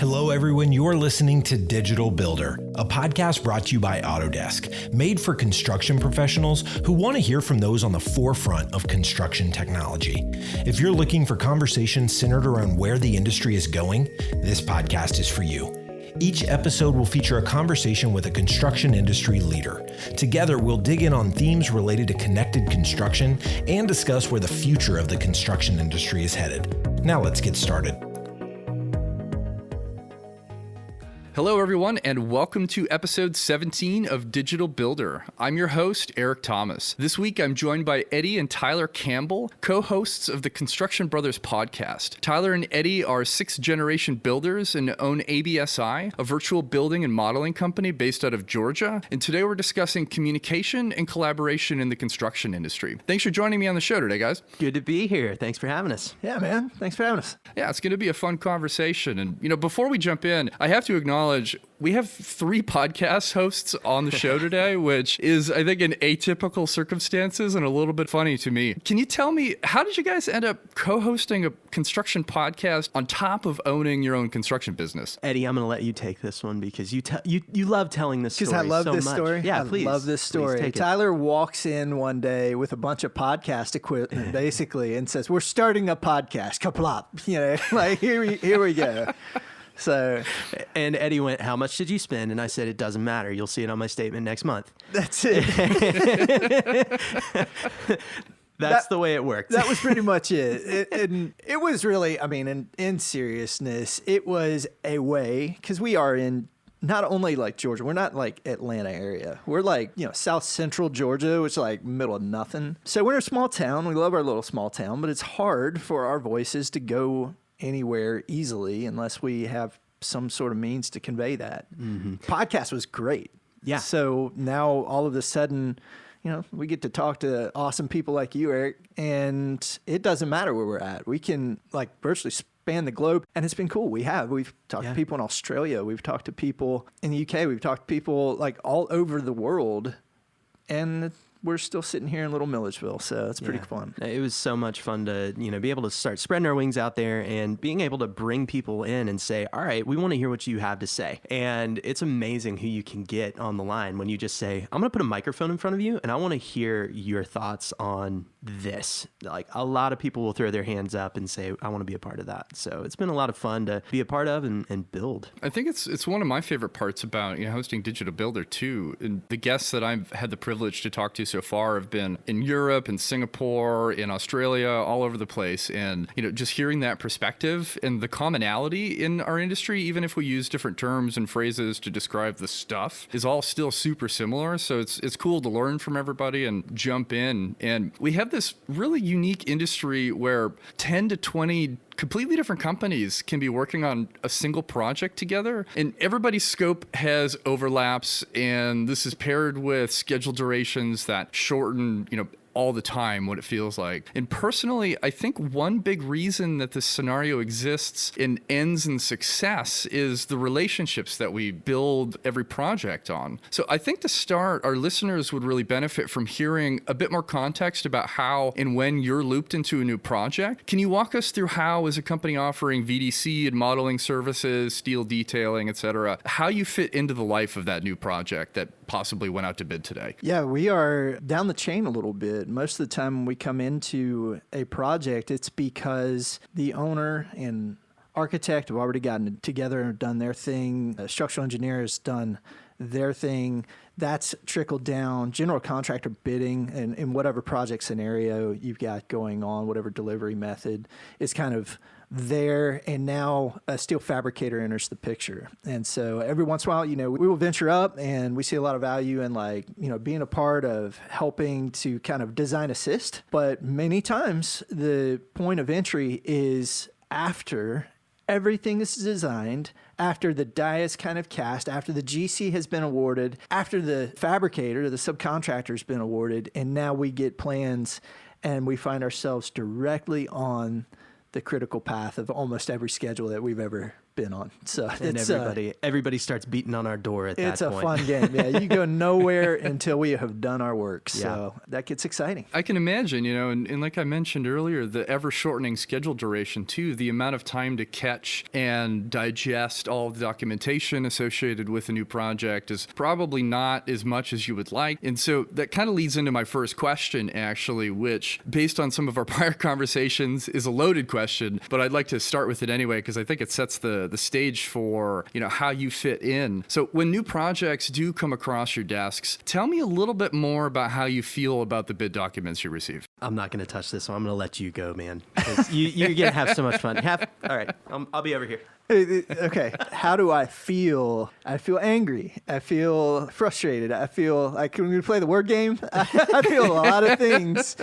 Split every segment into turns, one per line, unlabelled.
Hello, everyone. You're listening to Digital Builder, a podcast brought to you by Autodesk, made for construction professionals who want to hear from those on the forefront of construction technology. If you're looking for conversations centered around where the industry is going, this podcast is for you. Each episode will feature a conversation with a construction industry leader. Together, we'll dig in on themes related to connected construction and discuss where the future of the construction industry is headed. Now let's get started.
Hello, everyone, and welcome to episode 17 of Digital Builder. I'm your host, Eric Thomas. This week, I'm joined by Eddie and Tyler Campbell, co-hosts of the Construction Brothers podcast. Tyler and Eddie are sixth-generation builders and own ABSI, a virtual building and modeling company based out of Georgia. And today, we're discussing communication and collaboration in the construction industry. Thanks for joining me on the show today, guys.
Good to be here. Thanks for having us.
Yeah, man. Thanks for having us.
Yeah, it's going to be a fun conversation. And, before we jump in, I have to acknowledge we have 3 podcast hosts on the show today, which is, I think, in atypical circumstances and a little bit funny to me. Can you tell me, how did you guys end up co-hosting a construction podcast on top of owning your own construction business?
Eddie, I'm going to let you take this one because you love telling this story so much.
Because I love this story?
Yeah,
please. I love this story. Tyler walks in one day with a bunch of podcast equipment, basically, and says, "We're starting a podcast." Kaplop. Like, here we go. So,
and Eddie went, "How much did you spend?" And I said, "It doesn't matter. You'll see it on my statement next month."
That's it.
That's the way it worked.
That was pretty much it. It was really, in seriousness, it was a way, because we are in not only like Georgia, we're not like Atlanta area. We're like, South Central Georgia, which is like middle of nothing. So we're in a small town. We love our little small town, but it's hard for our voices to go anywhere easily unless we have some sort of means to convey that. Mm-hmm. Podcast was great.
Yeah.
So now all of a sudden, we get to talk to awesome people like you, Eric, and it doesn't matter where we're at. We can virtually span the globe, and it's been cool. We've talked to people in Australia. We've talked to people in the UK. We've talked to people all over the world, and we're still sitting here in Little Milledgeville, so it's pretty fun.
It was so much fun to, be able to start spreading our wings out there and being able to bring people in and say, all right, we want to hear what you have to say. And it's amazing who you can get on the line when you just say, I'm going to put a microphone in front of you and I want to hear your thoughts on this. Like, a lot of people will throw their hands up and say, I want to be a part of that. So it's been a lot of fun to be a part of and build.
I think it's one of my favorite parts about hosting Digital Builder too. And the guests that I've had the privilege to talk to so far have been in Europe, in Singapore, in Australia, all over the place. And just hearing that perspective and the commonality in our industry, even if we use different terms and phrases to describe the stuff, is all still super similar. So it's cool to learn from everybody and jump in. And we have this really unique industry where 10 to 20 completely different companies can be working on a single project together, and everybody's scope has overlaps, and this is paired with schedule durations that shorten, all the time, what it feels like. And personally, I think one big reason that this scenario exists and ends in success is the relationships that we build every project on. So I think to start, our listeners would really benefit from hearing a bit more context about how and when you're looped into a new project. Can you walk us through how, as a company offering VDC and modeling services, steel detailing, et cetera, how you fit into the life of that new project that possibly went out to bid today?
Yeah, we are down the chain a little bit. Most of the time when we come into a project, it's because the owner and architect have already gotten together and done their thing. A structural engineer has done their thing. That's trickled down. General contractor bidding and in whatever project scenario you've got going on, whatever delivery method is kind of there, and now a steel fabricator enters the picture. And so every once in a while, we will venture up, and we see a lot of value in being a part of helping to kind of design assist. But many times the point of entry is after everything is designed, after the die is kind of cast, after the GC has been awarded, after the fabricator, the subcontractor has been awarded, and now we get plans and we find ourselves directly on the critical path of almost every schedule that we've ever been on. So
and everybody starts beating on our door at that point.
It's a fun game. Yeah, you go nowhere until we have done our work. So that gets exciting.
I can imagine, and like I mentioned earlier, the ever-shortening schedule duration too, the amount of time to catch and digest all of the documentation associated with a new project is probably not as much as you would like. And so that kind of leads into my first question, actually, which, based on some of our prior conversations, is a loaded question, but I'd like to start with it anyway, because I think it sets the stage for, how you fit in. So when new projects do come across your desks, tell me a little bit more about how you feel about the bid documents you receive.
I'm not going to touch this, so I'm going to let you go, man. You're going to have so much fun. All right, I'll be over here.
Okay, how do I feel? I feel angry. I feel frustrated. I feel like when we play the word game, I feel a lot of things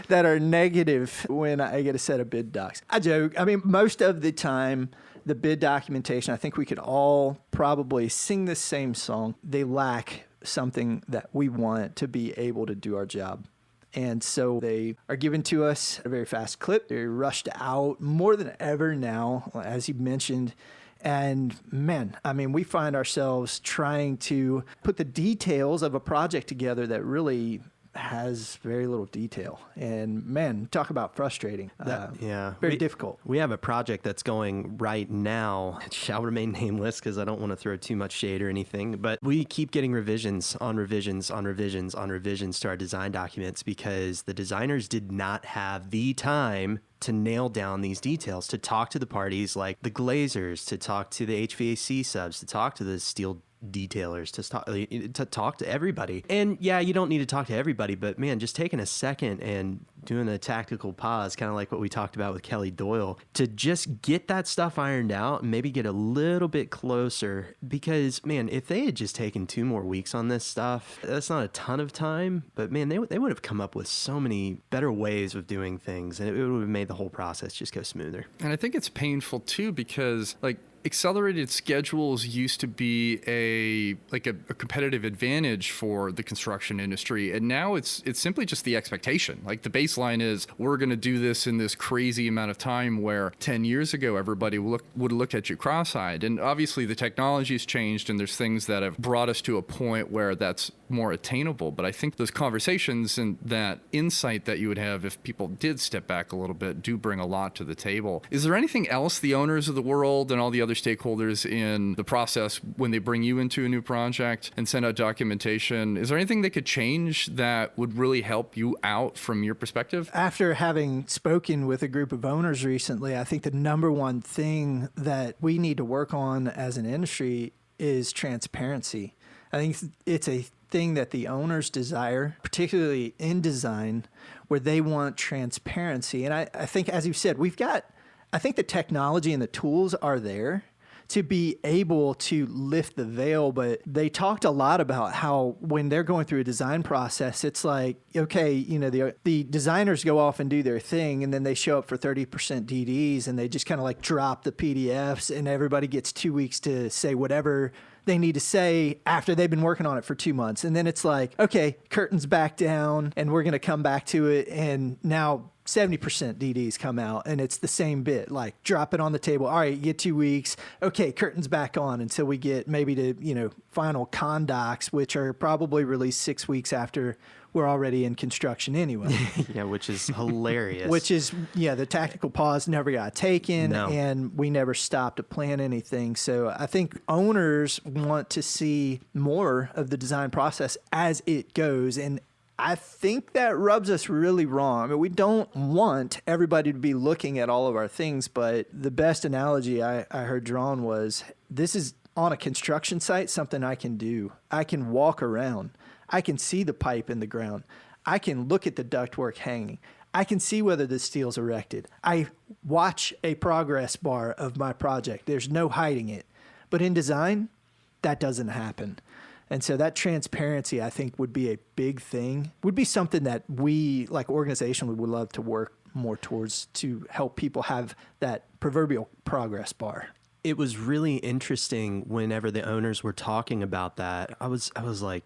that are negative when I get a set of bid docs. I joke. I mean, most of the time, the bid documentation, I think we could all probably sing the same song. They lack something that we want to be able to do our job. And so they are given to us at a very fast clip. They're rushed out more than ever now, as you mentioned. And man, I mean, we find ourselves trying to put the details of a project together that really has very little detail. And man, talk about frustrating. Very difficult.
We have a project that's going right now. It shall remain nameless because I don't want to throw too much shade or anything, but we keep getting revisions on revisions on revisions on revisions to our design documents because the designers did not have the time to nail down these details, to talk to the parties like the glazers, to talk to the HVAC subs, to talk to the steel detailers, to talk to everybody. And yeah, you don't need to talk to everybody, but man, just taking a second and doing a tactical pause, kind of like what we talked about with Kelly Doyle, to just get that stuff ironed out and maybe get a little bit closer. Because man, if they had just taken 2 more weeks on this stuff, that's not a ton of time, but man, they would have come up with so many better ways of doing things, and it would have made the whole process just go smoother.
And I think it's painful too, because accelerated schedules used to be a competitive advantage for the construction industry, and now it's simply just the expectation. Like, the baseline is we're going to do this in this crazy amount of time, where 10 years ago everybody would have looked at you cross-eyed. And obviously the technology's changed, and there's things that have brought us to a point where that's more attainable. But I think those conversations and that insight that you would have if people did step back a little bit do bring a lot to the table. Is there anything else the owners of the world and all the other stakeholders in the process, when they bring you into a new project and send out documentation, is there anything they could change that would really help you out from your perspective?
After having spoken with a group of owners recently, I think the number one thing that we need to work on as an industry is transparency. I think it's a thing that the owners desire, particularly in design, where they want transparency. And I think, as you said, I think the technology and the tools are there to be able to lift the veil, but they talked a lot about how when they're going through a design process, it's like, okay, the designers go off and do their thing, and then they show up for 30% DDs, and they just kind of like drop the PDFs, and everybody gets 2 weeks to say whatever they need to say after they've been working on it for 2 months. And then it's like, okay, curtains back down, and we're going to come back to it, and now 70% DDs come out, and it's the same bit, like drop it on the table. All right, you get 2 weeks. Okay, curtains back on until we get maybe to, final con docs, which are probably released 6 weeks after we're already in construction anyway.
Yeah, which is hilarious.
The tactical pause never got taken,
No.
and we never stopped to plan anything. So I think owners want to see more of the design process as it goes, and I think that rubs us really wrong. I mean, we don't want everybody to be looking at all of our things, but the best analogy I heard drawn was, this is on a construction site, something I can do. I can walk around. I can see the pipe in the ground. I can look at the ductwork hanging. I can see whether the steel's erected. I watch a progress bar of my project. There's no hiding it. But in design, that doesn't happen. And so that transparency, I think, would be a big thing, would be something that we, like organization, would love to work more towards to help people have that proverbial progress bar.
It was really interesting whenever the owners were talking about that. I was like,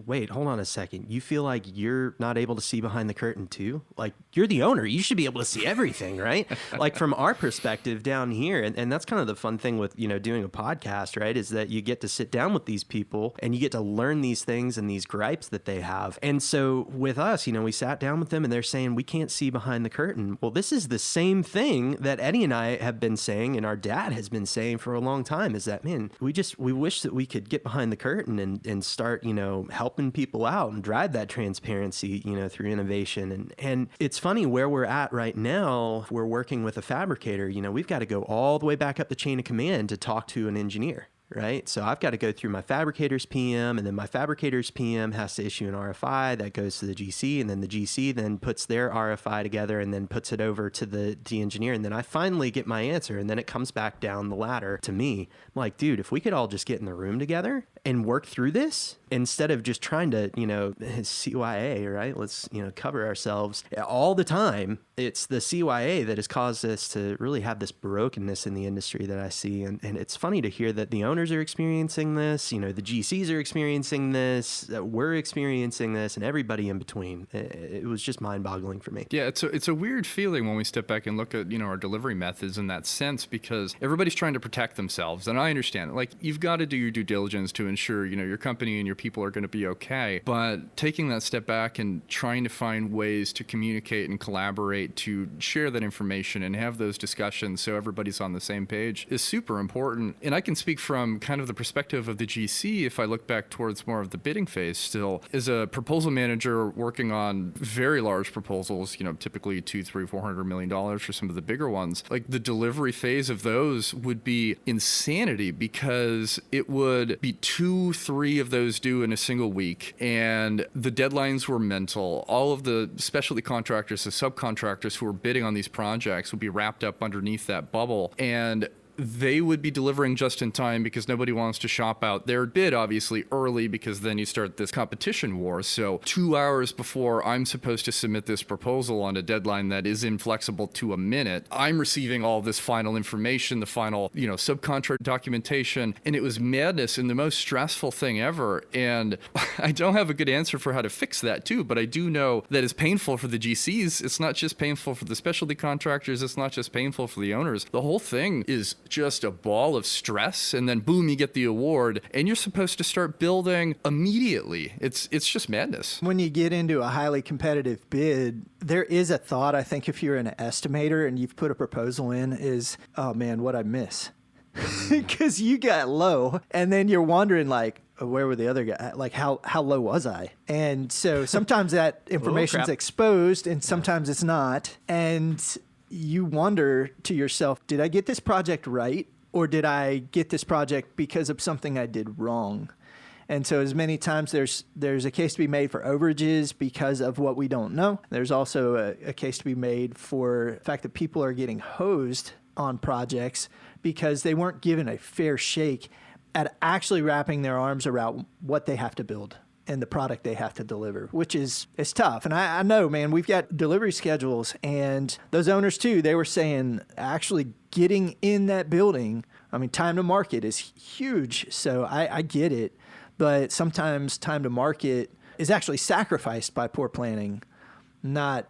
wait, hold on a second. You feel like you're not able to see behind the curtain too? Like, you're the owner. You should be able to see everything, right? Like, from our perspective down here, and that's kind of the fun thing with, doing a podcast, right? Is that you get to sit down with these people and you get to learn these things and these gripes that they have. And so with us, we sat down with them and they're saying, we can't see behind the curtain. Well, this is the same thing that Eddie and I have been saying and our dad has been saying for a long time, is that, man, we wish that we could get behind the curtain and start, helping people out and drive that transparency, through innovation. And it's funny where we're at right now. We're working with a fabricator. We've got to go all the way back up the chain of command to talk to an engineer. Right. So I've got to go through my fabricator's PM, and then my fabricator's PM has to issue an RFI that goes to the GC, and then the GC then puts their RFI together and then puts it over to the engineer. And then I finally get my answer, and then it comes back down the ladder to me. I'm like, dude, if we could all just get in the room together and work through this instead of just trying to, CYA, right? Let's, cover ourselves all the time. It's the CYA that has caused us to really have this brokenness in the industry that I see. And it's funny to hear that the owners are experiencing this, the GCs are experiencing this, that we're experiencing this, and everybody in between. It was just mind-boggling for me.
Yeah, it's a weird feeling when we step back and look at, our delivery methods in that sense, because everybody's trying to protect themselves. And I understand it. Like, you've got to do your due diligence to ensure, your company and your people are going to be okay. But taking that step back and trying to find ways to communicate and collaborate to share that information and have those discussions so everybody's on the same page is super important. And I can speak from kind of the perspective of the GC, if I look back towards more of the bidding phase still, as a proposal manager working on very large proposals, typically $200, $300, $400 million for some of the bigger ones. Like, the delivery phase of those would be insanity, because it would be 2-3 of those due in a single week, and the deadlines were mental. All of the specialty contractors, the subcontractors who were bidding on these projects would be wrapped up underneath that bubble, and they would be delivering just in time because nobody wants to shop out their bid, obviously, early, because then you start this competition war. So 2 hours before I'm supposed to submit this proposal on a deadline that is inflexible to a minute, I'm receiving all this final information, the final, subcontract documentation, and it was madness and the most stressful thing ever. And I don't have a good answer for how to fix that too, but I do know that it's painful for the GCs. It's not just painful for the specialty contractors. It's not just painful for the owners. The whole thing is just a ball of stress, and then boom, you get the award, and you're supposed to start building immediately. It's just madness.
When you get into a highly competitive bid, there is a thought, I think, if you're an estimator and you've put a proposal in, is, oh man, what'd I miss? Because you got low, and then you're wondering, like, where were the other guys? Like, how low was I? And so sometimes that information's exposed, and sometimes it's not. And you wonder to yourself, did I get this project right, or did I get this project because of something I did wrong? And so as many times there's a case to be made for overages because of what we don't know. There's also a case to be made for the fact that people are getting hosed on projects because they weren't given a fair shake at actually wrapping their arms around what they have to build and the product they have to deliver, which is tough. And I know, man, we've got delivery schedules, and those owners too, they were saying actually getting in that building, I mean, time to market is huge. So I get it, but sometimes time to market is actually sacrificed by poor planning, not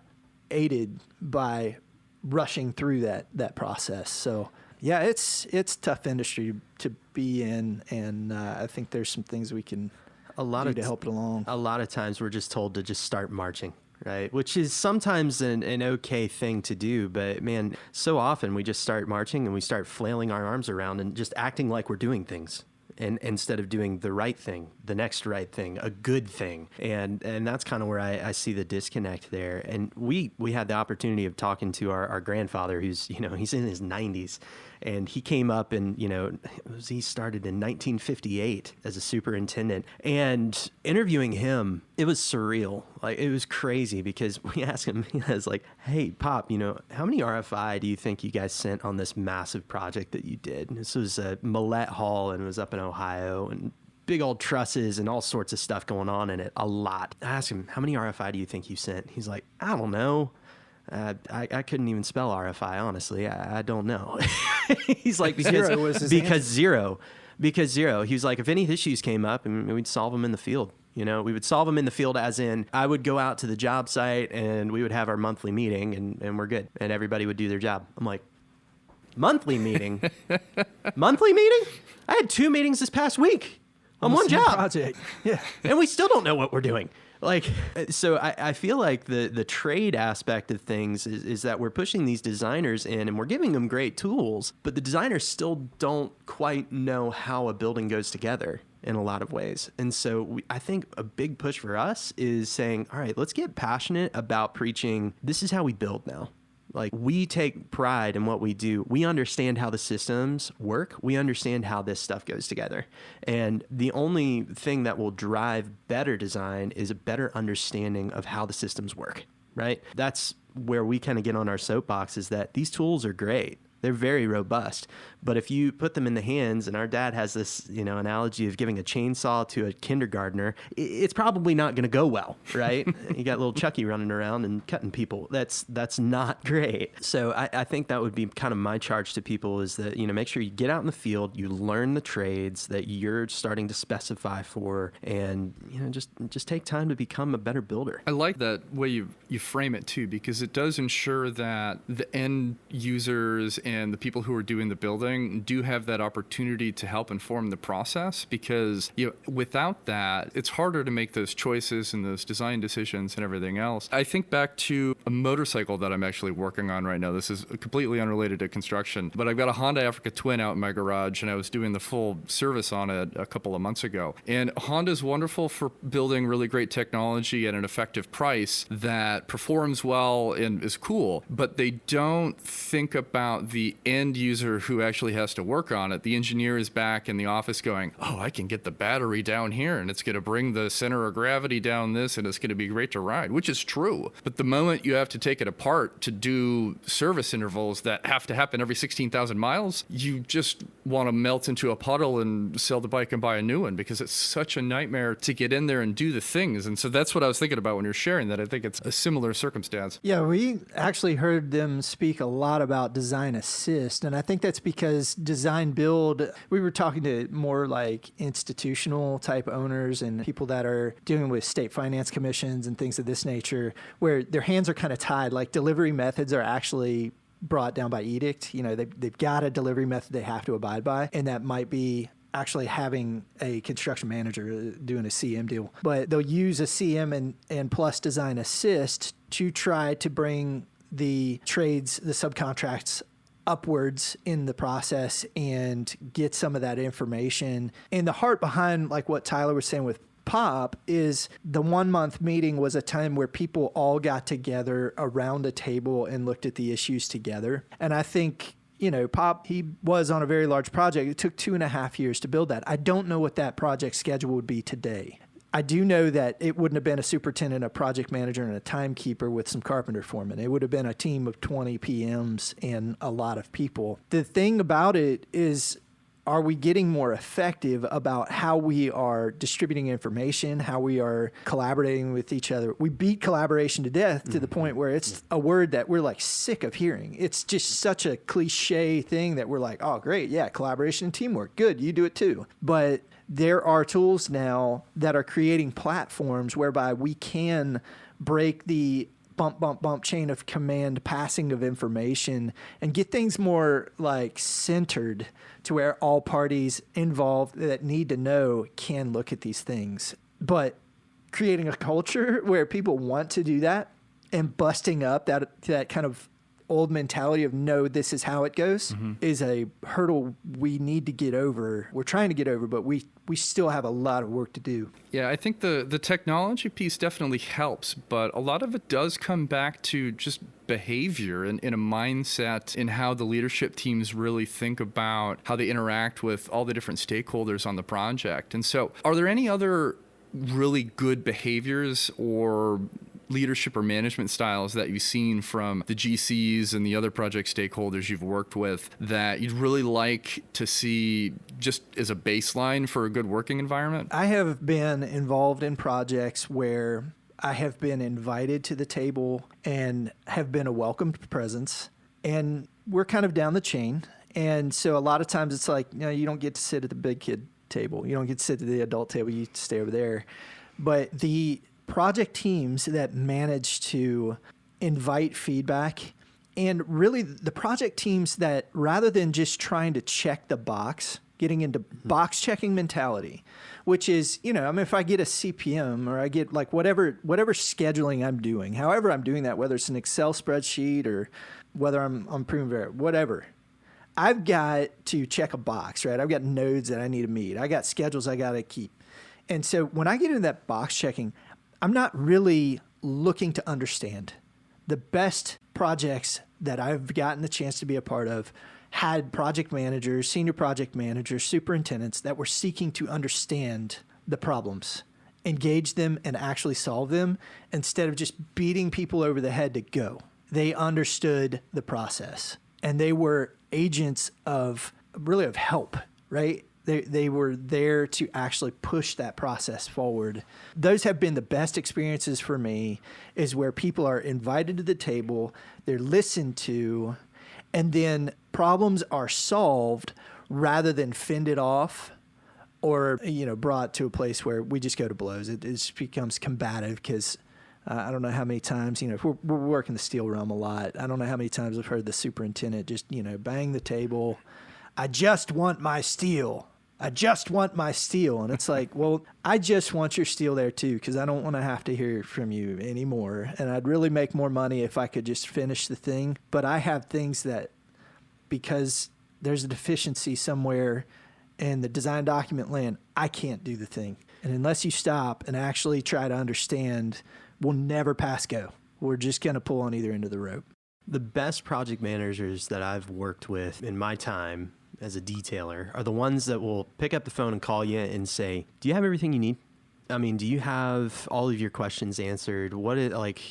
aided by rushing through that process. So yeah, it's tough industry to be in, and I think there's some things we can do to help it along.
A lot of times we're just told to just start marching, right? Which is sometimes an okay thing to do, but man, so often we just start marching and we start flailing our arms around and just acting like we're doing things. And instead of doing the right thing, the next right thing, a good thing. And that's kind of where I see the disconnect there. And we had the opportunity of talking to our grandfather, who's, he's in his 90s. And he came up and, he started in 1958 as a superintendent. And interviewing him, it was surreal. Like, it was crazy, because we asked him, he was like, hey, Pop, how many RFI do you think you guys sent on this massive project that you did? And this was Millette Hall, and it was up in Ohio, and big old trusses and all sorts of stuff going on in it, a lot. I asked him, how many RFI do you think you sent? He's like, I don't know. I couldn't even spell RFI, honestly. I don't know. He's like, because zero. He was like, if any issues came up, and we'd solve them in the field. We would solve them in the field, as in I would go out to the job site and we would have our monthly meeting and we're good. And everybody would do their job. I'm like, monthly meeting? Monthly meeting? I had 2 meetings this past week on one job.
Project. Yeah.
And we still don't know what we're doing. So I feel like the trade aspect of things is that we're pushing these designers in and we're giving them great tools, but the designers still don't quite know how a building goes together in a lot of ways. And so I think a big push for us is saying, all right, let's get passionate about preaching. This is how we build now. We take pride in what we do. We understand how the systems work. We understand how this stuff goes together. And the only thing that will drive better design is a better understanding of how the systems work, right? That's where we kind of get on our soapbox, is that these tools are great. They're very robust. But if you put them in the hands, and our dad has this, analogy of giving a chainsaw to a kindergartner, it's probably not going to go well, right? You got little Chucky running around and cutting people. That's not great. So I think that would be kind of my charge to people, is that, make sure you get out in the field, you learn the trades that you're starting to specify for, and, just take time to become a better builder.
I like that way you frame it too, because it does ensure that the end users and the people who are doing the building do have that opportunity to help inform the process, because without that, it's harder to make those choices and those design decisions and everything else. I think back to a motorcycle that I'm actually working on right now. This is completely unrelated to construction, but I've got a Honda Africa Twin out in my garage, and I was doing the full service on it a couple of months ago. And Honda's wonderful for building really great technology at an effective price that performs well and is cool, but they don't think about the end user who actually has to work on it. The engineer is back in the office going, oh, I can get the battery down here and it's going to bring the center of gravity down this and it's going to be great to ride, which is true. But the moment you have to take it apart to do service intervals that have to happen every 16,000 miles, you just want to melt into a puddle and sell the bike and buy a new one, because it's such a nightmare to get in there and do the things. And so that's what I was thinking about when you're sharing that. I think it's a similar circumstance.
Yeah, we actually heard them speak a lot about design assist, and I think that's because design build, we were talking to more like institutional type owners and people that are dealing with state finance commissions and things of this nature, where their hands are kind of tied. Like delivery methods are actually brought down by edict. They've got a delivery method they have to abide by, and that might be actually having a construction manager doing a CM deal. But they'll use a CM and plus design assist to try to bring the trades, the subcontracts upwards in the process and get some of that information. And the heart behind like what Tyler was saying with Pop is the 1 month meeting was a time where people all got together around a table and looked at the issues together. And I think, Pop, he was on a very large project. It took 2.5 years to build that. I don't know what that project schedule would be today. I do know that it wouldn't have been a superintendent, a project manager, and a timekeeper with some carpenter foremen. It would have been a team of 20 PMs and a lot of people. The thing about it is, are we getting more effective about how we are distributing information, how we are collaborating with each other? We beat collaboration to death to the point where it's a word that we're like sick of hearing. It's just such a cliche thing that we're like, oh, great. Yeah, collaboration and teamwork. Good. You do it too. But there are tools now that are creating platforms whereby we can break the bump chain of command passing of information and get things more like centered to where all parties involved that need to know can look at these things. But creating a culture where people want to do that and busting up that kind of old mentality of no, this is how it goes is a hurdle we need to get over. We're trying to get over, but we still have a lot of work to do.
Yeah, I think the technology piece definitely helps, but a lot of it does come back to just behavior and in a mindset in how the leadership teams really think about how they interact with all the different stakeholders on the project. And so are there any other really good behaviors or leadership or management styles that you've seen from the GCs and the other project stakeholders you've worked with that you'd really like to see just as a baseline for a good working environment?
I have been involved in projects where I have been invited to the table and have been a welcomed presence, and we're kind of down the chain. And so a lot of times it's like, you don't get to sit at the big kid table. You don't get to sit at the adult table. You stay over there. But the project teams that manage to invite feedback, and really the project teams that, rather than just trying to check the box, getting into box checking mentality, which is, if I get a CPM or I get like whatever scheduling I'm doing, however I'm doing that, whether it's an Excel spreadsheet or whether I'm Primavera, whatever, I've got to check a box, right? I've got nodes that I need to meet. I got schedules I got to keep. And so when I get into that box checking, I'm not really looking to understand. The best projects that I've gotten the chance to be a part of had project managers, senior project managers, superintendents that were seeking to understand the problems, engage them, and actually solve them instead of just beating people over the head to go. They understood the process, and they were agents of help, right? They were there to actually push that process forward. Those have been the best experiences for me, is where people are invited to the table, they're listened to, and then problems are solved rather than fended off or, brought to a place where we just go to blows. It just becomes combative because I don't know how many times, if we're working the steel realm a lot, I don't know how many times I've heard the superintendent just, bang the table. I just want my steel. I just want my steel. And it's like, well, I just want your steel there too, because I don't want to have to hear from you anymore. And I'd really make more money if I could just finish the thing. But I have things that, because there's a deficiency somewhere in the design document land, I can't do the thing. And unless you stop and actually try to understand, we'll never pass go. We're just going to pull on either end of the rope.
The best project managers that I've worked with in my time as a detailer are the ones that will pick up the phone and call you and say, do you have everything you need? I mean, do you have all of your questions answered?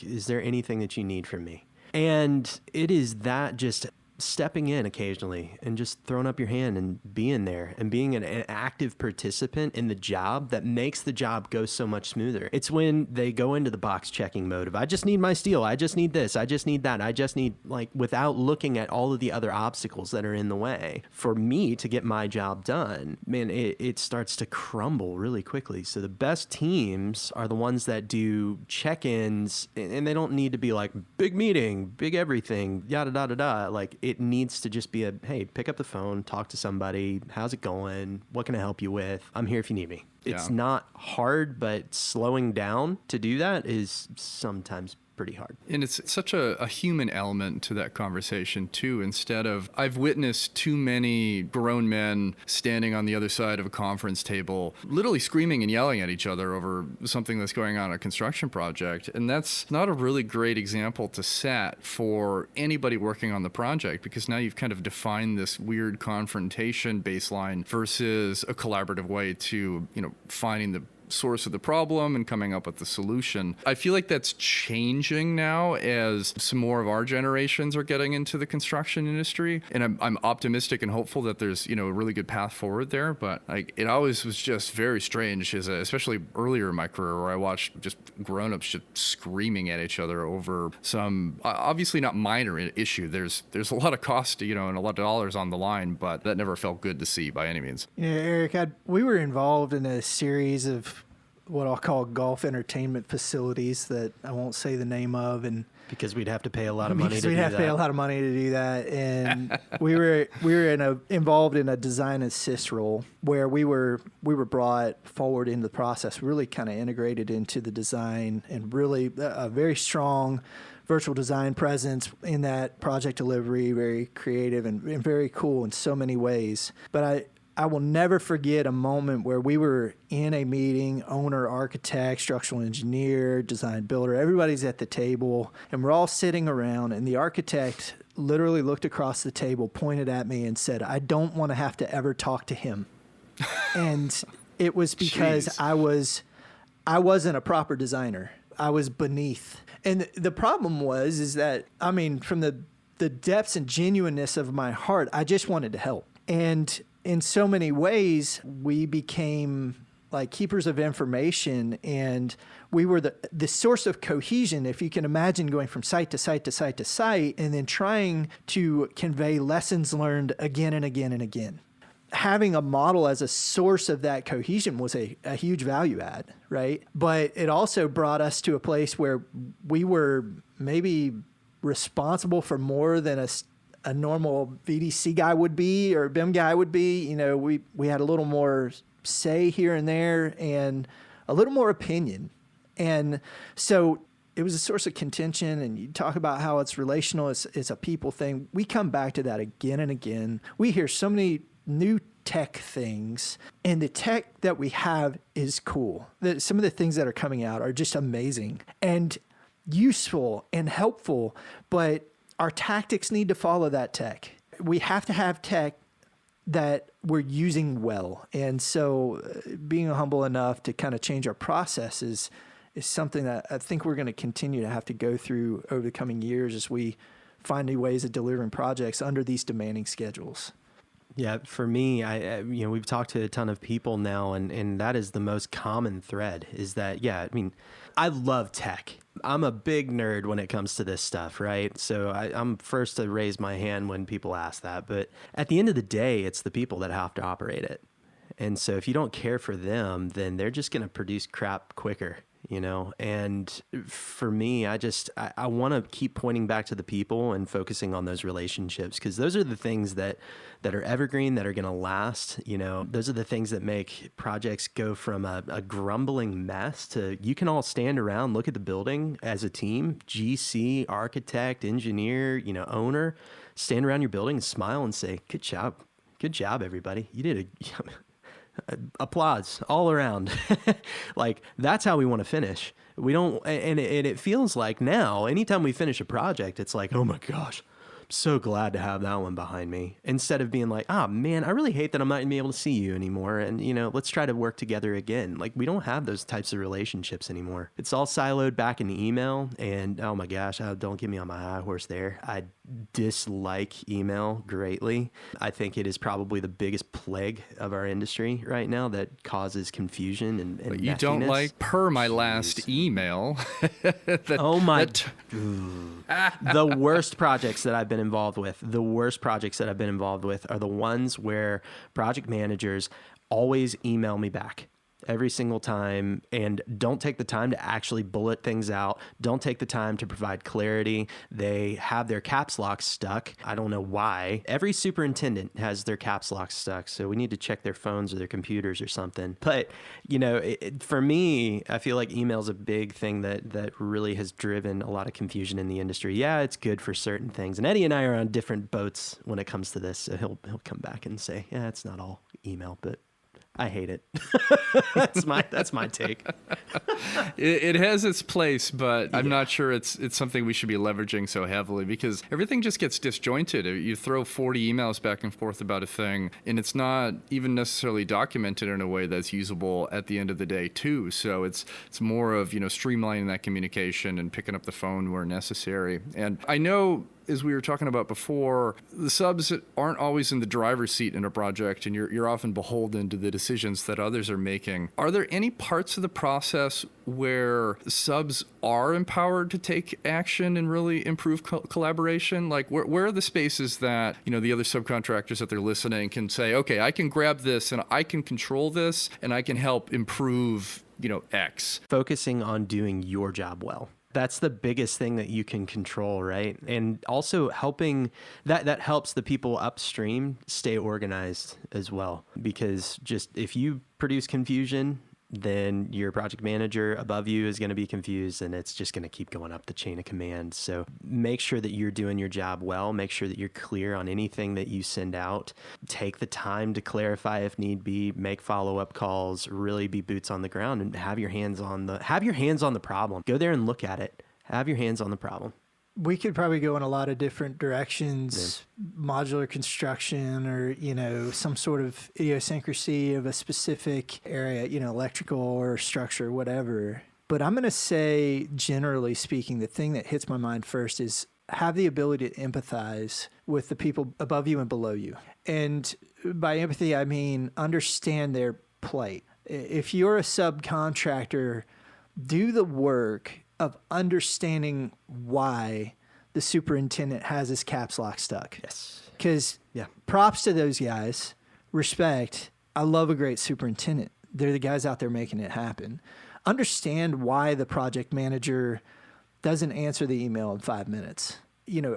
Is there anything that you need from me? And it is that just stepping in occasionally and just throwing up your hand and being there and being an active participant in the job that makes the job go so much smoother. It's when they go into the box checking mode of, I just need my steel, I just need this, I just need that, I just need, without looking at all of the other obstacles that are in the way for me to get my job done, man, it starts to crumble really quickly. So the best teams are the ones that do check-ins, and they don't need to be like big meeting, big everything, yada, yada, yada. It needs to just be hey, pick up the phone, talk to somebody. How's it going? What can I help you with? I'm here if you need me. It's not hard, but slowing down to do that is sometimes pretty hard.
And it's such a human element to that conversation too. Instead of, I've witnessed too many grown men standing on the other side of a conference table, literally screaming and yelling at each other over something that's going on a construction project. And that's not a really great example to set for anybody working on the project, because now you've kind of defined this weird confrontation baseline versus a collaborative way to, finding the source of the problem and coming up with the solution. I feel like that's changing now as some more of our generations are getting into the construction industry. And I'm optimistic and hopeful that there's, a really good path forward there. But it always was just very strange, especially earlier in my career, where I watched just grown-ups just screaming at each other over some obviously not minor issue. There's a lot of cost, and a lot of dollars on the line, but that never felt good to see by any means.
Eric, we were involved in a series of what I'll call golf entertainment facilities that I won't say the name of, and
because we'd have to pay a lot of money to do that.
We'd have to pay a lot of money to do that, and we were involved in a design assist role where we were brought forward into the process, really kind of integrated into the design, and really a very strong virtual design presence in that project delivery, very creative and very cool in so many ways. But I will never forget a moment where we were in a meeting, owner, architect, structural engineer, design builder, everybody's at the table, and we're all sitting around, and the architect literally looked across the table, pointed at me, and said, I don't want to have to ever talk to him. And it was because
Jeez.
I wasn't a proper designer. I was beneath. And the problem is that, from the depths and genuineness of my heart, I just wanted to help. And in so many ways, we became like keepers of information, and we were the source of cohesion. If you can imagine going from site to site to site to site, and then trying to convey lessons learned again and again and again. having a model as a source of that cohesion was a huge value add, right? But it also brought us to a place where we were maybe responsible for more than a normal VDC guy would be or BIM guy would be. You know, we had a little more say here and there and a little more opinion. And so it was a source of contention, and you talk about how it's relational, it's a people thing. We come back to that again and again. We hear so many new tech things, and the tech that we have is cool. Some of the things that are coming out are just amazing and useful and helpful, but our tactics need to follow that tech. We have to have tech that we're using well. And so being humble enough to kind of change our processes is something that I think we're going to continue to have to go through over the coming years as we find new ways of delivering projects under these demanding schedules.
Yeah, for me, we've talked to a ton of people now, and that is the most common thread is that, I love tech. I'm a big nerd when it comes to this stuff, right? So I'm first to raise my hand when people ask that. But at the end of the day, it's the people that have to operate it. And so if you don't care for them, then they're just going to produce crap quicker. And for me, I want to keep pointing back to the people and focusing on those relationships, because those are the things that are evergreen, that are going to last. Those are the things that make projects go from a grumbling mess to you can all stand around, look at the building as a team, GC, architect, engineer, owner, stand around your building and smile and say, good job, everybody. You did applause all around. Like, that's how we want to finish. We don't, and it feels like now, anytime we finish a project, it's like, oh my gosh, I'm so glad to have that one behind me. Instead of being like, man, I really hate that I'm not going to be able to see you anymore. And, let's try to work together again. Like, we don't have those types of relationships anymore. It's all siloed back in email. And oh my gosh, don't get me on my high horse there. I dislike email greatly. I think it is probably the biggest plague of our industry right now that causes confusion and
but you don't like my last email.
The worst projects that I've been involved with are the ones where project managers always email me back every single time and don't take the time to actually bullet things out, don't take the time to provide clarity. They have their caps lock stuck. I don't know why. Every superintendent has their caps lock stuck, so we need to check their phones or their computers or something. But, for me, I feel like email is a big thing that really has driven a lot of confusion in the industry. Yeah, it's good for certain things. And Eddie and I are on different boats when it comes to this, so he'll come back and say, yeah, it's not all email, but I hate it. That's my take.
It has its place, but I'm not sure it's something we should be leveraging so heavily, because everything just gets disjointed. You throw 40 emails back and forth about a thing, and it's not even necessarily documented in a way that's usable at the end of the day too. So it's more of, streamlining that communication and picking up the phone where necessary. And I know, as we were talking about before, the subs aren't always in the driver's seat in a project, and you're often beholden to the decisions that others are making. Are there any parts of the process where subs are empowered to take action and really improve collaboration? Like, where are the spaces that, the other subcontractors that they're listening can say, okay, I can grab this and I can control this and I can help improve, X?
Focusing on doing your job well. That's the biggest thing that you can control, right? And also helping, that helps the people upstream stay organized as well. Because just if you produce confusion, then your project manager above you is going to be confused, and it's just going to keep going up the chain of command. So make sure that you're doing your job well. Make sure that you're clear on anything that you send out. Take the time to clarify if need be, make follow-up calls, really be boots on the ground, and have your hands on the problem. Go there and look at it. Have your hands on the problem.
We could probably go in a lot of different directions, modular construction or, some sort of idiosyncrasy of a specific area, electrical or structure, whatever. But I'm going to say, generally speaking, the thing that hits my mind first is have the ability to empathize with the people above you and below you. And by empathy, I mean understand their plight. If you're a subcontractor, do the work of understanding why the superintendent has his caps lock stuck.
Yes.
Because props to those guys. respect, I love a great superintendent. They're the guys out there making it happen. Understand why the project manager doesn't answer the email in 5 minutes.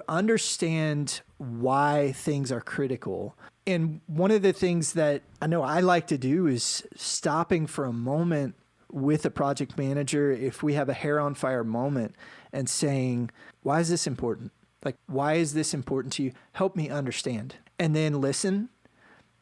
Understand why things are critical. And one of the things that I know I like to do is stopping for a moment with a project manager if we have a hair on fire moment and saying, why is this important? Like, why is this important to you? Help me understand. And then listen,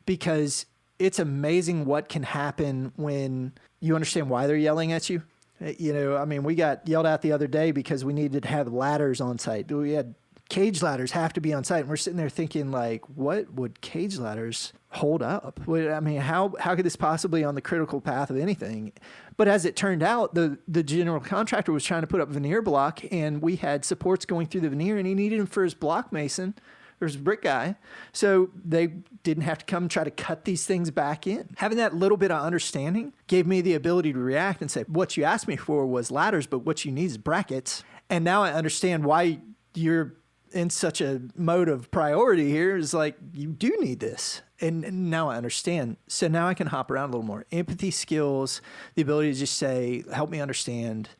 because it's amazing what can happen when you understand why they're yelling at you. We got yelled at the other day because we needed to have ladders on site. We had cage ladders have to be on site. And we're sitting there thinking, like, what would cage ladders hold up? How could this possibly on the critical path of anything? But as it turned out, the general contractor was trying to put up veneer block, and we had supports going through the veneer, and he needed them for his block mason. There's a brick guy. So they didn't have to come try to cut these things back in. Having that little bit of understanding gave me the ability to react and say, what you asked me for was ladders, but what you need is brackets. And now I understand why you're in such a mode of priority here. Is like, you do need this. And now I understand. So now I can hop around a little more. Empathy skills, the ability to just say, help me understand,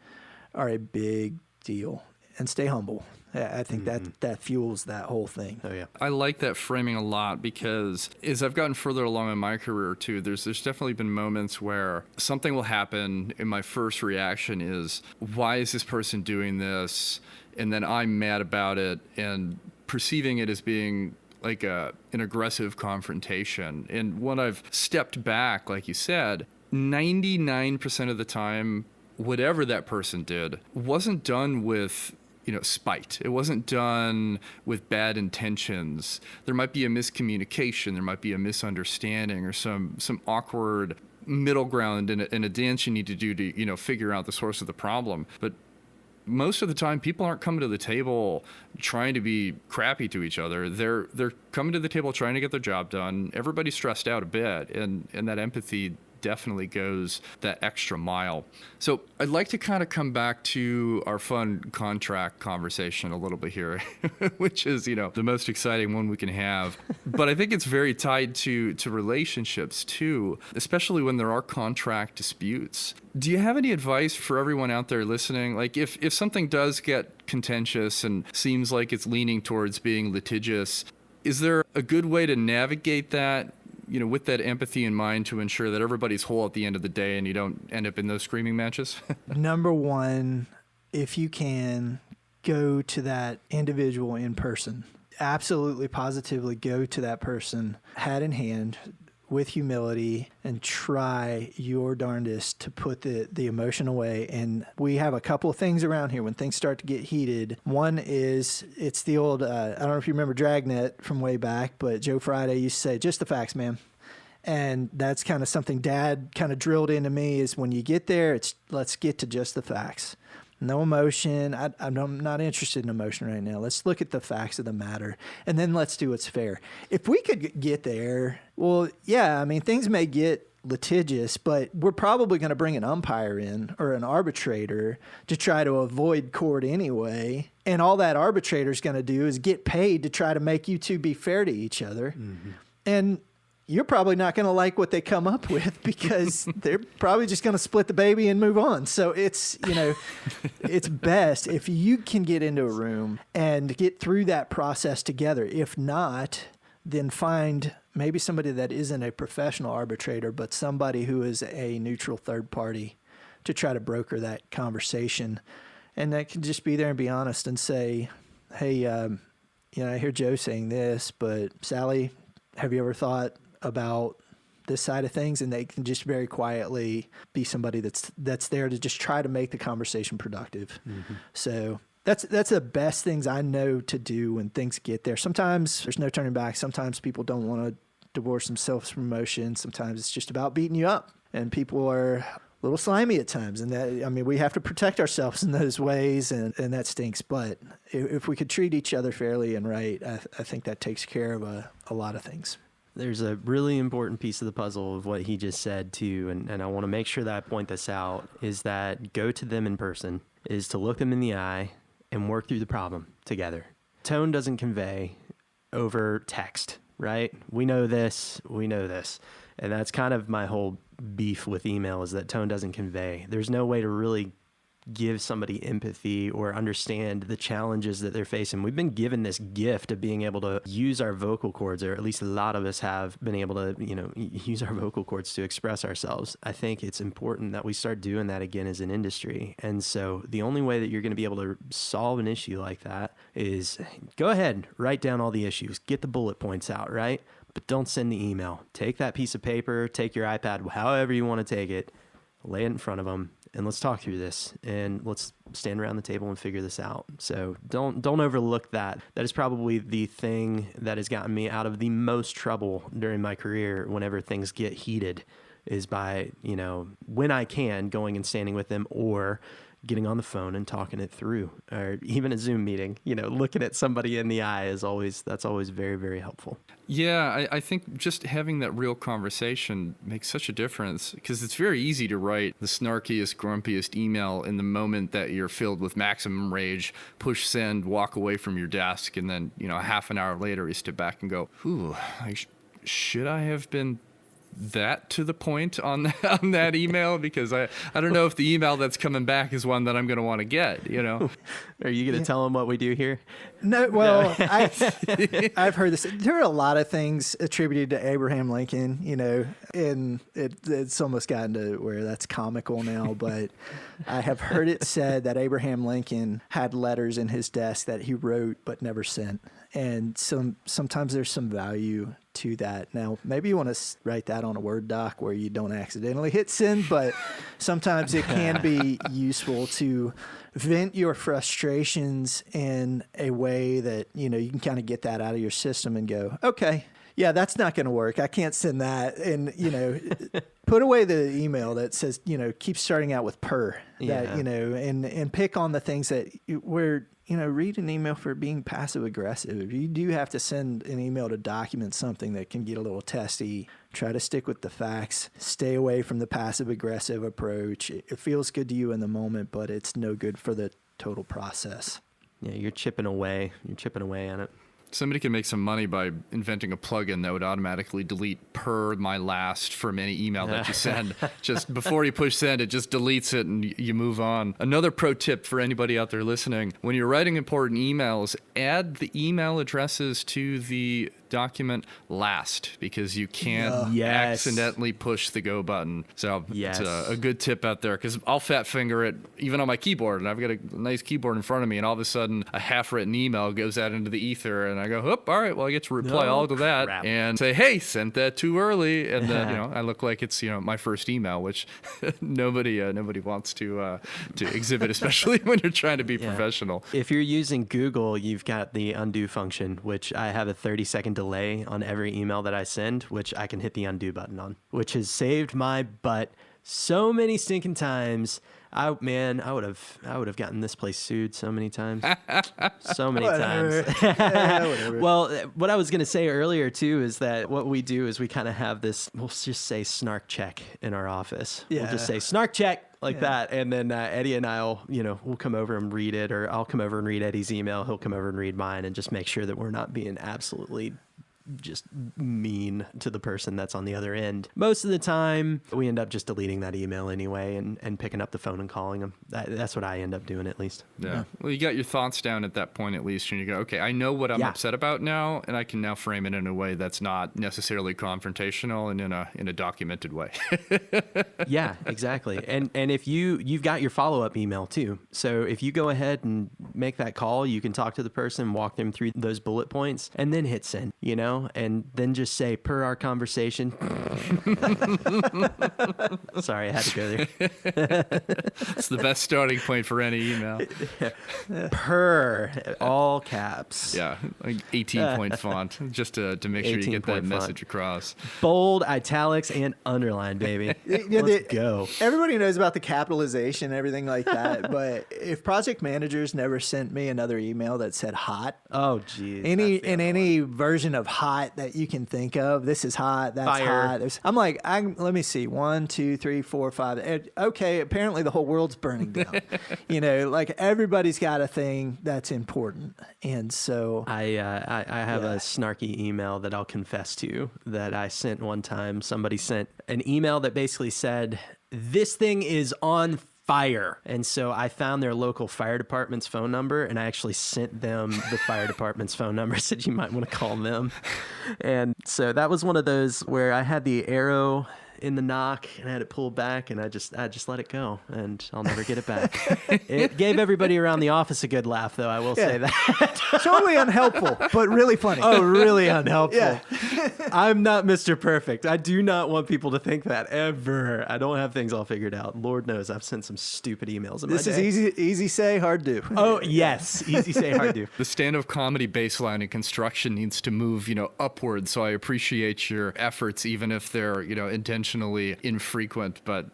are a big deal. And stay humble. I think that fuels that whole thing.
Oh, yeah.
I like that framing a lot because as I've gotten further along in my career too, there's definitely been moments where something will happen and my first reaction is, why is this person doing this? And then I'm mad about it and perceiving it as being like an aggressive confrontation. And when I've stepped back, like you said, 99% of the time, whatever that person did wasn't done with spite. It wasn't done with bad intentions. There might be a miscommunication. There might be a misunderstanding or some awkward middle ground in a dance you need to do to, figure out the source of the problem. But most of the time, people aren't coming to the table trying to be crappy to each other. They're coming to the table trying to get their job done. Everybody's stressed out a bit, and that empathy definitely goes that extra mile. So I'd like to kind of come back to our fun contract conversation a little bit here, which is, the most exciting one we can have. But I think it's very tied to relationships too, especially when there are contract disputes. Do you have any advice for everyone out there listening? Like if something does get contentious and seems like it's leaning towards being litigious, is there a good way to navigate that? With that empathy in mind to ensure that everybody's whole at the end of the day and you don't end up in those screaming matches?
Number one, if you can, go to that individual in person. Absolutely, positively go to that person, hat in hand, with humility, and try your darndest to put the emotion away. And we have a couple of things around here when things start to get heated. One is, it's the old, I don't know if you remember Dragnet from way back, but Joe Friday used to say, just the facts, man. And that's kind of something Dad kind of drilled into me, is when you get there, let's get to just the facts. No emotion. I'm not interested in emotion right now. Let's look at the facts of the matter, and then let's do what's fair. If we could get there, well, yeah, things may get litigious, but we're probably going to bring an umpire in or an arbitrator to try to avoid court anyway. And all that arbitrator is going to do is get paid to try to make you two be fair to each other. Mm-hmm. And you're probably not going to like what they come up with because they're probably just going to split the baby and move on. So it's, it's best if you can get into a room and get through that process together. If not, then find maybe somebody that isn't a professional arbitrator, but somebody who is a neutral third party to try to broker that conversation. And that can just be there and be honest and say, hey, I hear Joe saying this, but Sally, have you ever thought about this side of things? And they can just very quietly be somebody that's there to just try to make the conversation productive. Mm-hmm. So that's the best things I know to do when things get there. Sometimes there's no turning back. Sometimes people don't want to divorce themselves from emotion. Sometimes it's just about beating you up, and people are a little slimy at times. And that, we have to protect ourselves in those ways, and that stinks. But if we could treat each other fairly and right, I think that takes care of a lot of things.
There's a really important piece of the puzzle of what he just said too, and I want to make sure that I point this out, is that go to them in person, is to look them in the eye and work through the problem together. Tone doesn't convey over text. right? We know this. And that's kind of my whole beef with email, is that tone doesn't convey. There's no way to really give somebody empathy or understand the challenges that they're facing. We've been given this gift of being able to use our vocal cords, or at least a lot of us have been able to, use our vocal cords to express ourselves. I think it's important that we start doing that again as an industry. And so the only way that you're going to be able to solve an issue like that is go ahead, write down all the issues, get the bullet points out, right? But don't send the email. Take that piece of paper, take your iPad, however you want to take it, lay it in front of them, and let's talk through this, and let's stand around the table and figure this out. So don't overlook that. That is probably the thing that has gotten me out of the most trouble during my career whenever things get heated, is by, when I can, going and standing with them, or getting on the phone and talking it through, or even a Zoom meeting, looking at somebody in the eye that's always very, very helpful.
Yeah, I think just having that real conversation makes such a difference, because it's very easy to write the snarkiest, grumpiest email in the moment that you're filled with maximum rage, push send, walk away from your desk, and then, half an hour later you step back and go, ooh, should I have been that to the point on that email? Because I don't know if the email that's coming back is one that I'm going to want to get,
Are you going to tell them what we do here?
No, well, I've heard this. There are a lot of things attributed to Abraham Lincoln, and it's almost gotten to where that's comical now, but I have heard it said that Abraham Lincoln had letters in his desk that he wrote but never sent. And sometimes there's some value to that. Now, maybe you want to write that on a Word doc where you don't accidentally hit send, but sometimes it can be useful to vent your frustrations in a way that, you can kind of get that out of your system and go, okay, yeah, that's not going to work. I can't send that. And, put away the email that says, keep starting out with per, that, and pick on the things that read an email for being passive aggressive. If you do have to send an email to document something that can get a little testy, try to stick with the facts, stay away from the passive aggressive approach. It feels good to you in the moment, but it's no good for the total process.
Yeah, you're chipping away on it.
Somebody can make some money by inventing a plugin that would automatically delete per my last from any email that you send. Just before you push send, it just deletes it and you move on. Another pro tip for anybody out there listening: when you're writing important emails, add the email addresses to the document last, because you can't accidentally push the go button. So it's a good tip out there, because I'll fat finger it even on my keyboard, and I've got a nice keyboard in front of me, and all of a sudden a half-written email goes out into the ether, and I go, all right, well, I get to reply all to that and say, hey, sent that too early, and then I look like it's my first email, which nobody wants to exhibit, especially when you're trying to be professional.
If you're using Google, you've got the undo function, which I have a 30-second delay on every email that I send, which I can hit the undo button on, which has saved my butt so many stinking times. I would have gotten this place sued so many times. So many times. Well, what I was going to say earlier too is that what we do is we kind of have this, we'll just say snark check in our office. Yeah. We'll just say snark check like that. And then Eddie and I'll, we'll come over and read it, or I'll come over and read Eddie's email. He'll come over and read mine, and just make sure that we're not being absolutely just mean to the person that's on the other end. Most of the time, we end up just deleting that email anyway and picking up the phone and calling them. That's what I end up doing, at least.
Yeah. Well, you got your thoughts down at that point, at least, and you go, okay, I know what I'm upset about now, and I can now frame it in a way that's not necessarily confrontational and in a documented way.
Yeah, exactly. And if you've got your follow-up email too. So if you go ahead and make that call, you can talk to the person, walk them through those bullet points, and then hit send, and then just say, per our conversation. Sorry, I had to go there.
It's the best starting point for any email.
Per, all caps.
Yeah, like 18-point font, just to make sure you get that message across.
Bold, italics, and underline, baby. Let's go.
Everybody knows about the capitalization and everything like that, but if project managers never sent me another email that said hot,
oh, geez.
any version of hot hot that you can think of. This is hot. That's
Fire.
hot. I'm like, let me see. 1, 2, 3, 4, 5. Okay, apparently the whole world's burning down. Like everybody's got a thing that's important. And so
I have a snarky email that I'll confess to that I sent one time. Somebody sent an email that basically said, "This thing is on fire." And so I found their local fire department's phone number, and I actually sent them the fire department's phone number, said you might want to call them. And so that was one of those where I had the arrow in the knock and I had it pulled back, and I just let it go, and I'll never get it back. It gave everybody around the office a good laugh, though, I will say that.
Totally unhelpful, but really funny.
Oh, really unhelpful.
Yeah.
I'm not Mr. Perfect. I do not want people to think that ever. I don't have things all figured out. Lord knows I've sent some stupid emails in my
This is
day.
easy say, hard do.
Oh, yes. Easy say, hard do.
The stand-up comedy baseline in construction needs to move, upward. So I appreciate your efforts, even if they're, intentionally infrequent. But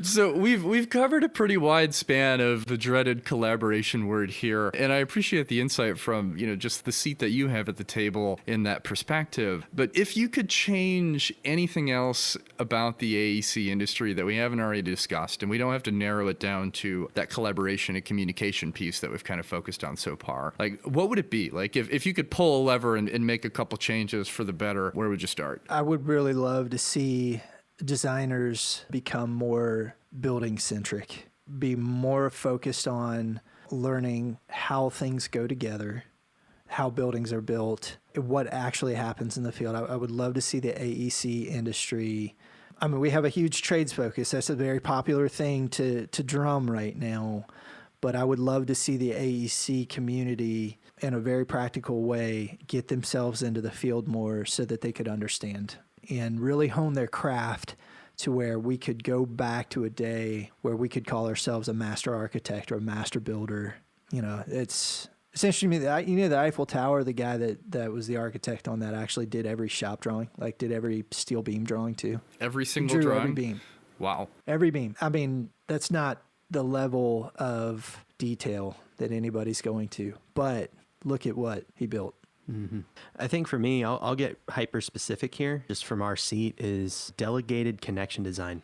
so we've covered a pretty wide span of the dreaded collaboration word here, and I appreciate the insight from just the seat that you have at the table in that perspective. But if you could change anything else about the AEC industry that we haven't already discussed, and we don't have to narrow it down to that collaboration and communication piece that we've kind of focused on so far, like what would it be? Like if you could pull a lever and make a couple changes for the better, where would you start?
I would really love to see designers become more building centric, be more focused on learning how things go together, how buildings are built, what actually happens in the field. I would love to see the AEC industry. I mean, we have a huge trades focus. That's a very popular thing to drum right now. But I would love to see the AEC community in a very practical way get themselves into the field more so that they could understand and really hone their craft to where we could go back to a day where we could call ourselves a master architect or a master builder. It's interesting to me that the Eiffel Tower, the guy that was the architect on that actually did every shop drawing, like did every steel beam drawing too.
Every single
Drew
drawing?
every beam.
Wow.
Every beam. I mean, that's not the level of detail that anybody's going to, but look at what he built.
Mm-hmm. I think for me, I'll get hyper specific here, just from our seat, is delegated connection design.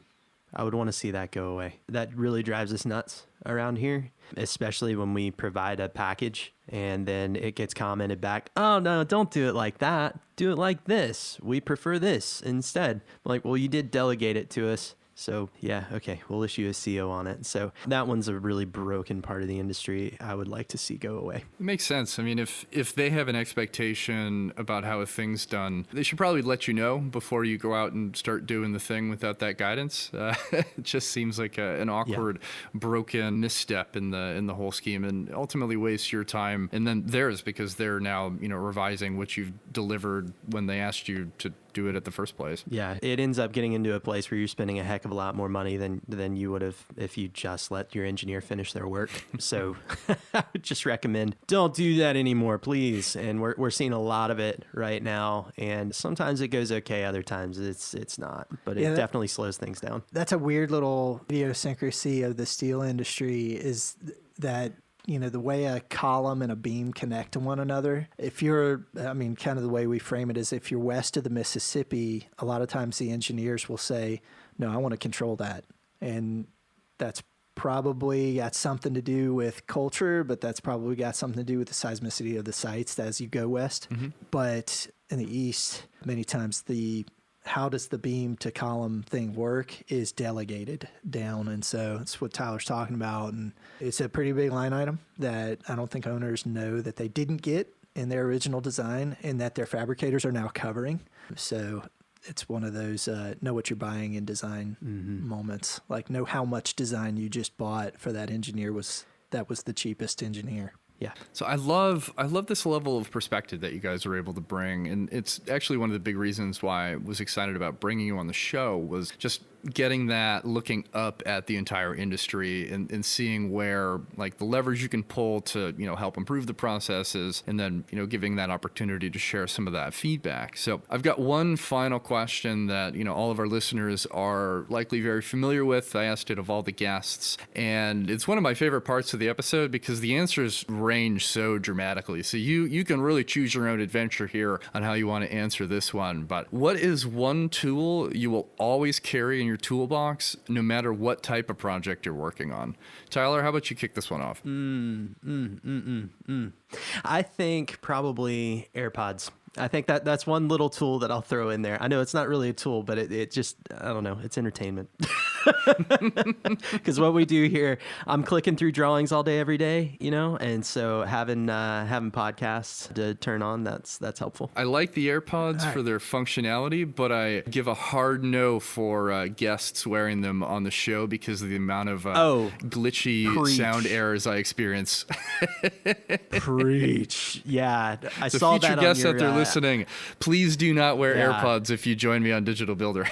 I would want to see that go away. That really drives us nuts around here, especially when we provide a package and then it gets commented back, "Oh, no, don't do it like that. Do it like this. We prefer this instead." I'm like, well, you did delegate it to us. So yeah, okay, we'll issue a CO on it. So that one's a really broken part of the industry I would like to see go away.
It makes sense. I mean, if they have an expectation about how a thing's done, they should probably let you know before you go out and start doing the thing without that guidance. It just seems like an awkward, broken misstep in the whole scheme, and ultimately wastes your time and then theirs, because they're now revising what you've delivered when they asked you to do it at the first place.
Yeah, it ends up getting into a place where you're spending a heck of a lot more money than you would have if you just let your engineer finish their work. So I would just recommend, don't do that anymore, please. And we're seeing a lot of it right now. And sometimes it goes okay, other times it's not. But it definitely slows things down.
That's a weird little idiosyncrasy of the steel industry, is that the way a column and a beam connect to one another. Kind of the way we frame it is, if you're west of the Mississippi, a lot of times the engineers will say, "No, I want to control that." And that's probably got something to do with culture, but that's probably got something to do with the seismicity of the sites as you go west. Mm-hmm. But in the east, many times how does the beam to column thing work is delegated down. And so it's what Tyler's talking about. And it's a pretty big line item that I don't think owners know that they didn't get in their original design and that their fabricators are now covering. So it's one of those know what you're buying in design moments. Like, know how much design you just bought for that engineer was the cheapest engineer.
Yeah.
So I love this level of perspective that you guys were able to bring. And it's actually one of the big reasons why I was excited about bringing you on the show was just, getting that looking up at the entire industry and seeing where like the levers you can pull to, help improve the processes, and then, giving that opportunity to share some of that feedback. So I've got one final question that, all of our listeners are likely very familiar with. I asked it of all the guests, and it's one of my favorite parts of the episode because the answers range so dramatically. So you can really choose your own adventure here on how you want to answer this one. But what is one tool you will always carry in your toolbox, no matter what type of project you're working on? Tyler, how about you kick this one off?
I think probably AirPods. I think that's one little tool that I'll throw in there. I know it's not really a tool, but it just, I don't know, it's entertainment. Because what we do here, I'm clicking through drawings all day, every day, and so having podcasts to turn on, that's helpful.
I like the AirPods for their functionality, but I give a hard no for guests wearing them on the show because of the amount of glitchy sound errors I experience.
Preach. Yeah, I
so
saw that on your...
future guests out there listening, please do not wear AirPods if you join me on Digital Builder.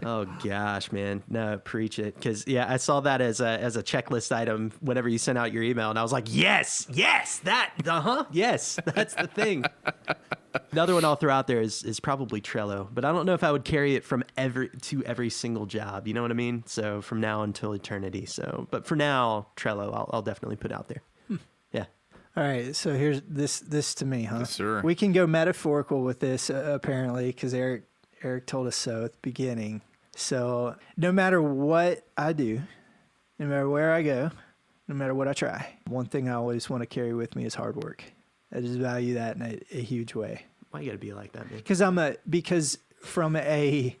Oh gosh, man. No, preach it. Because I saw that as a checklist item whenever you sent out your email, and I was like, yes, yes, that's the thing. Another one I'll throw out there is probably Trello, but I don't know if I would carry it from every single job. You know what I mean? So from now until eternity. So, but for now, Trello, I'll definitely put out there. Yeah.
All right, so here's this to me, huh?
Yes, sir.
We can go metaphorical with this, apparently, because Eric told us so at the beginning. So no matter what I do, no matter where I go, no matter what I try, one thing I always want to carry with me is hard work. I just value that in a huge way.
Why you got to be like that, man?
Because from a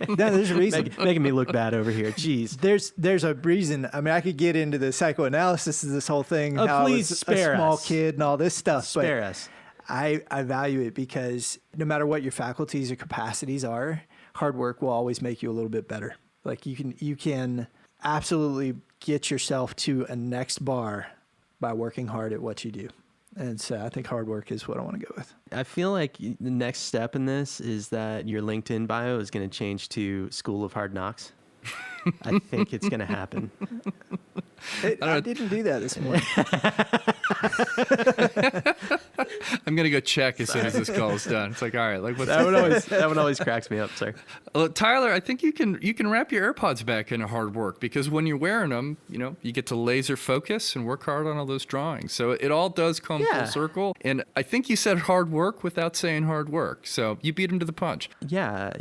no, there's a reason.
Making me look bad over here. Jeez.
There's a reason. I mean, I could get into the psychoanalysis of this whole thing.
Oh,
how
please
I was
spare
a small
us.
kid and all this stuff.
Spare us.
I value it because no matter what your faculties or capacities are, hard work will always make you a little bit better. Like you can absolutely get yourself to a next bar by working hard at what you do. And so I think hard work is what I want to go with.
I feel like the next step in this is that your LinkedIn bio is going to change to School of Hard Knocks. I think it's going to happen.
I didn't do that this morning.
I'm gonna go check as soon as this call is done. It's like, all right, like what's
that one always cracks me up. Sorry.
Tyler, I think you can wrap your AirPods back into hard work because when you're wearing them, you get to laser focus and work hard on all those drawings. So it all does come full circle. And I think you said hard work without saying hard work. So you beat him to the punch.
Yeah.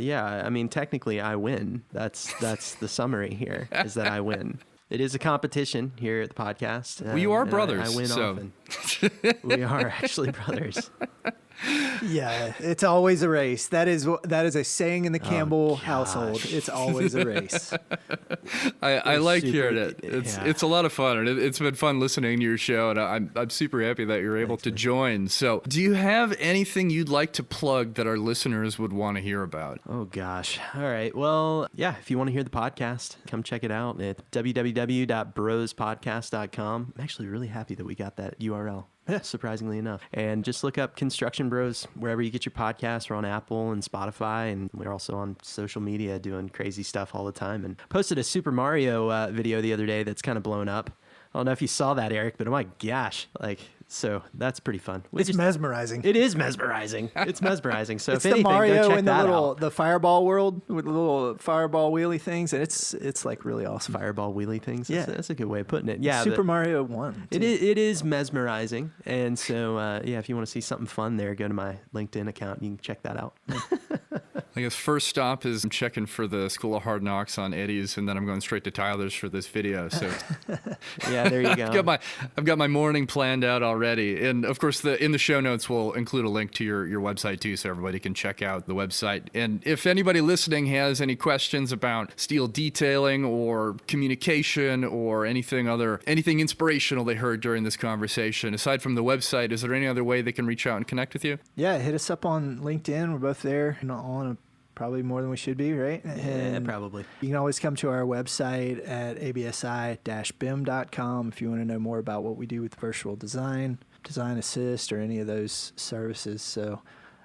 I mean, technically, I win. That's the summary here is that I win. It is a competition here at the podcast.
Well, you are brothers.
I win often. We are actually brothers.
Yeah, it's always a race. That is a saying in the Campbell household. It's always a race.
I like hearing it. It's a lot of fun, and it's been fun listening to your show, and I'm super happy that you're able to join. So, do you have anything you'd like to plug that our listeners would want to hear about?
Oh gosh. All right. Well, yeah. If you want to hear the podcast, come check it out at www.brospodcast.com. I'm actually really happy that we got that URL. Surprisingly enough. And just look up Construction Bros wherever you get your podcasts. We're on Apple and Spotify, and we're also on social media doing crazy stuff all the time. And posted a Super Mario video the other day that's kind of blown up. I don't know if you saw that, Eric, but oh my gosh, so that's pretty fun.
It's mesmerizing.
It is mesmerizing. It's mesmerizing. So
it's
if anything,
the Mario
go check
in
that out.
the fireball world with the little fireball wheelie things, and it's like really awesome.
Fireball wheelie things. That's a good way of putting it.
Yeah, Super Mario 1.
It is mesmerizing, and so if you want to see something fun there, go to my LinkedIn account. You can check that out.
I guess first stop is I'm checking for the School of Hard Knocks on Eddie's, and then I'm going straight to Tyler's for this video. So
yeah, there you go.
I've got my morning planned out already, and of course in the show notes we'll include a link to your website too, so everybody can check out the website. And if anybody listening has any questions about steel detailing or communication or anything inspirational they heard during this conversation, aside from the website, is there any other way they can reach out and connect with you?
Yeah, hit us up on LinkedIn. We're both there and on probably more than we should be, right?
Yeah, probably.
You can always come to our website at absi-bim.com if you want to know more about what we do with virtual design assist, or any of those services. So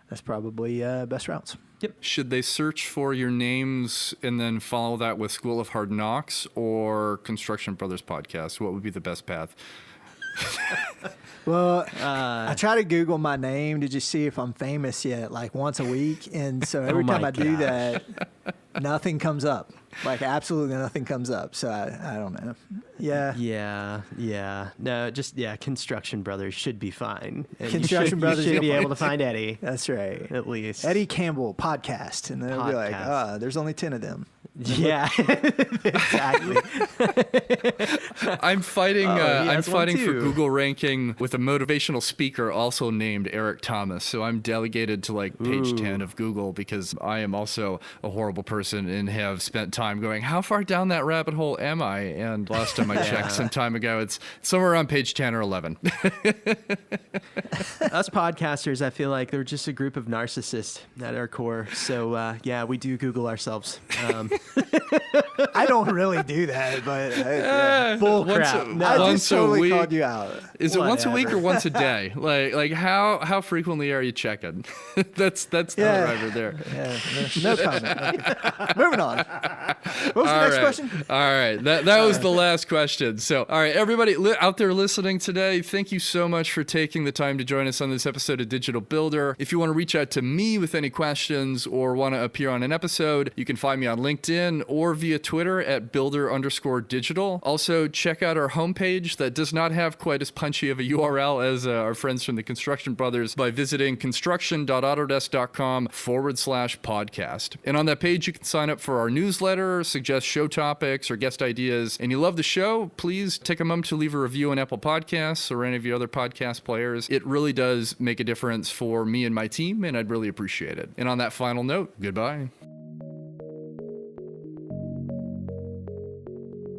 that's probably best routes.
Should they search for your names and then follow that with School of Hard Knocks or Construction Brothers podcast? What would be the best path?
Well, I try to Google my name to just see if I'm famous yet, like once a week. And so every time I do that, nothing comes up. Like absolutely nothing comes up. So I don't know. Yeah.
No, just, Construction Brothers should be fine. And
Construction Brothers
should be able to find Eddie.
That's right.
At least.
Eddie Campbell podcast. And they'll be like, there's only 10 of them.
Yeah, exactly.
I'm fighting. I'm fighting for
too.
Google ranking with a motivational speaker also named Eric Thomas. So I'm delegated to like page 10 of Google because I am also a horrible person and have spent time going, how far down that rabbit hole am I? And last time I checked some time ago, it's somewhere around page 10 or 11.
Us podcasters, I feel like they're just a group of narcissists at our core. So we do Google ourselves.
I don't really do that, but
bull crap.
I
once
just totally
a week.
called you out.
Is it once a week or once a day? Like how frequently are you checking? that's not right over there.
Yeah, no comment. Moving on. What was the next question?
All right, that was the last question. So, all right, everybody out there listening today, thank you so much for taking the time to join us on this episode of Digital Builder. If you want to reach out to me with any questions or want to appear on an episode, you can find me on LinkedIn or via Twitter at builder_digital. Also, check out our homepage that does not have quite as punchy of a URL as our friends from the Construction Brothers by visiting construction.autodesk.com/podcast. And on that page, you can sign up for our newsletter, suggest show topics or guest ideas. And you love the show, please take a moment to leave a review on Apple Podcasts or any of your other podcast players. It really does make a difference for me and my team, and I'd really appreciate it. And on that final note, goodbye.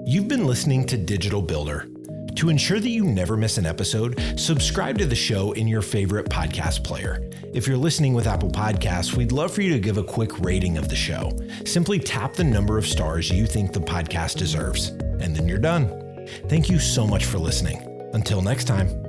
You've been listening to Digital Builder. To ensure that you never miss an episode, subscribe to the show in your favorite podcast player. If you're listening with Apple Podcasts, we'd love for you to give a quick rating of the show. Simply tap the number of stars you think the podcast deserves, and then you're done. Thank you so much for listening. Until next time.